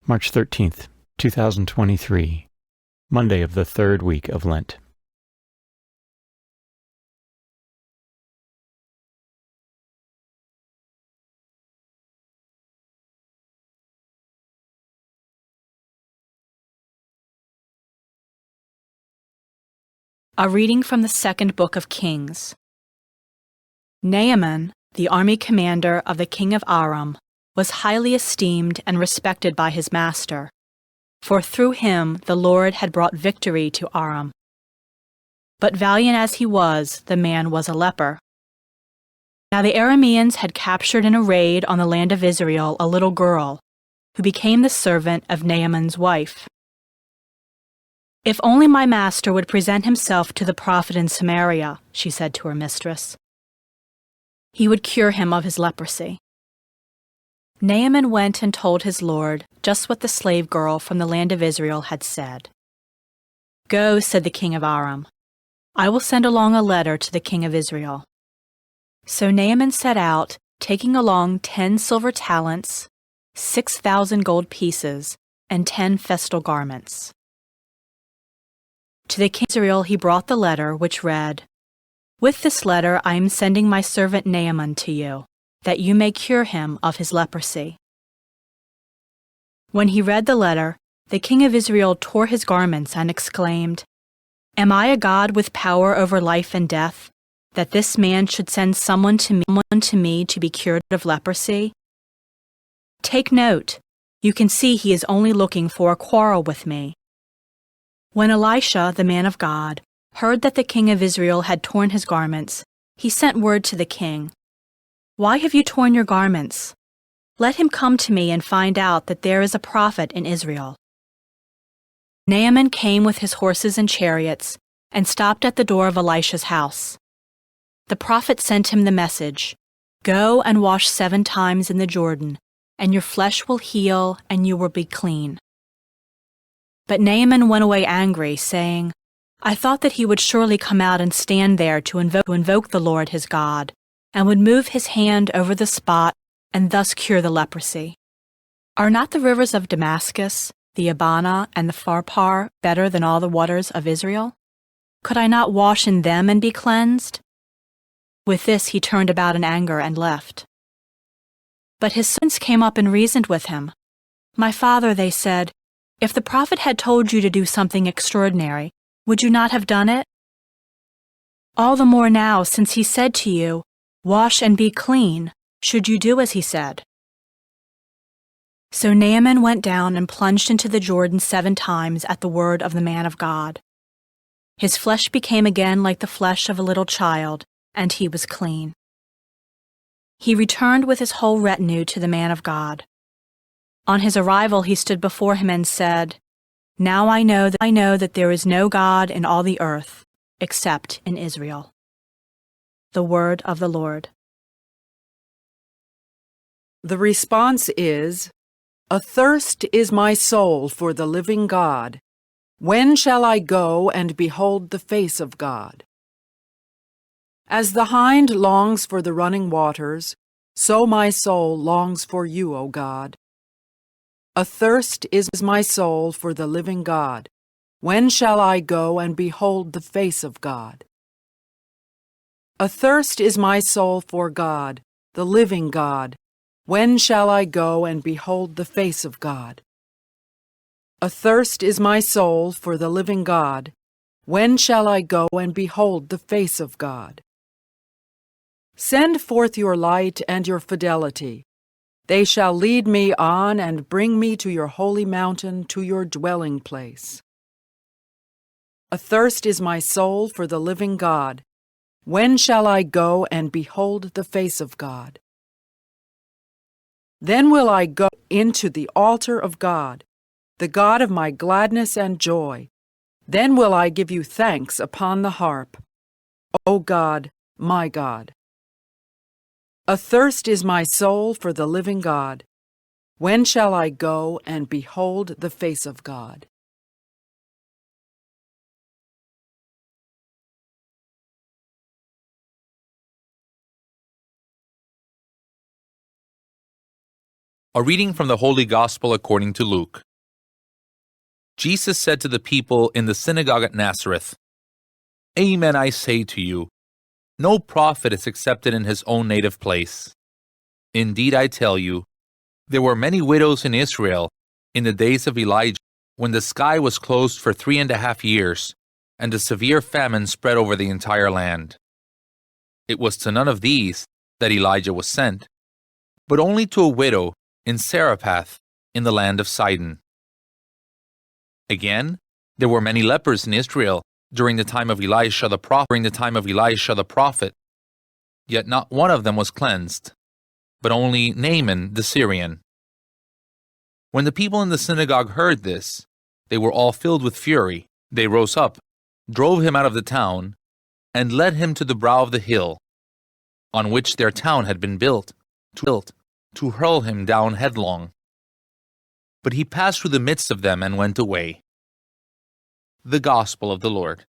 March 13th, 2023, Monday of the third week of Lent. A reading from the second book of Kings. Naaman, the army commander of the king of Aram, was highly esteemed and respected by his master, for through him the Lord had brought victory to Aram. But valiant as he was, the man was a leper. Now the Arameans had captured in a raid on the land of Israel a little girl, who became the servant of Naaman's wife. "If only my master would present himself to the prophet in Samaria," she said to her mistress, "he would cure him of his leprosy." Naaman went and told his lord just what the slave girl from the land of Israel had said. "Go," said the king of Aram. "I will send along a letter to the king of Israel." So Naaman set out, taking along 10 silver talents, 6,000 gold pieces, and 10 festal garments. To the king of Israel he brought the letter, which read, "With this letter I am sending my servant Naaman to you, that you may cure him of his leprosy." When he read the letter, the king of Israel tore his garments and exclaimed, "Am I a God with power over life and death, that this man should send someone to me to be cured of leprosy? Take note, you can see he is only looking for a quarrel with me." When Elisha, the man of God, heard that the king of Israel had torn his garments, he sent word to the king, "Why have you torn your garments? Let him come to me and find out that there is a prophet in Israel." Naaman came with his horses and chariots and stopped at the door of Elisha's house. The prophet sent him the message, "Go and wash 7 times in the Jordan, and your flesh will heal and you will be clean." But Naaman went away angry, saying, "I thought that he would surely come out and stand there to invoke the Lord his God, and would move his hand over the spot and thus cure the leprosy. Are not the rivers of Damascus, the Abana, and the Pharpar better than all the waters of Israel? Could I not wash in them and be cleansed?" With this he turned about in anger and left. But his sons came up and reasoned with him. "My father," they said, "if the prophet had told you to do something extraordinary, would you not have done it? All the more now, since he said to you, 'Wash and be clean,' should you do as he said." So Naaman went down and plunged into the Jordan 7 times at the word of the man of God. His flesh became again like the flesh of a little child, and he was clean. He returned with his whole retinue to the man of God. On his arrival he stood before him and said, "Now I know that there is no God in all the earth, except in Israel." The word of the Lord. The response is, "Athirst is my soul for the living God. When shall I go and behold the face of God? As the hind longs for the running waters, so my soul longs for you, O God. Athirst is my soul for the living God. When shall I go and behold the face of God? Athirst is my soul for God, the living God. When shall I go and behold the face of God? Athirst is my soul for the living God. When shall I go and behold the face of God? Send forth your light and your fidelity. They shall lead me on and bring me to your holy mountain, to your dwelling place. Athirst is my soul for the living God. When shall I go and behold the face of God? Then will I go into the altar of God, the God of my gladness and joy. Then will I give you thanks upon the harp, O God, my God. Athirst is my soul for the living God. When shall I go and behold the face of God? A reading from the Holy Gospel according to Luke. Jesus said to the people in the synagogue at Nazareth, "Amen, I say to you, no prophet is accepted in his own native place. Indeed, I tell you, there were many widows in Israel in the days of Elijah, when the sky was closed for 3.5 years, and a severe famine spread over the entire land. It was to none of these that Elijah was sent, but only to a widow in Zarephath in the land of Sidon. Again, there were many lepers in Israel during the time of Elisha the prophet, yet not one of them was cleansed, but only Naaman the Syrian. When the people in the synagogue heard this, they were all filled with fury. They rose up, drove him out of the town, and led him to the brow of the hill, on which their town had been built, to hurl him down headlong. But he passed through the midst of them and went away. The Gospel of the Lord.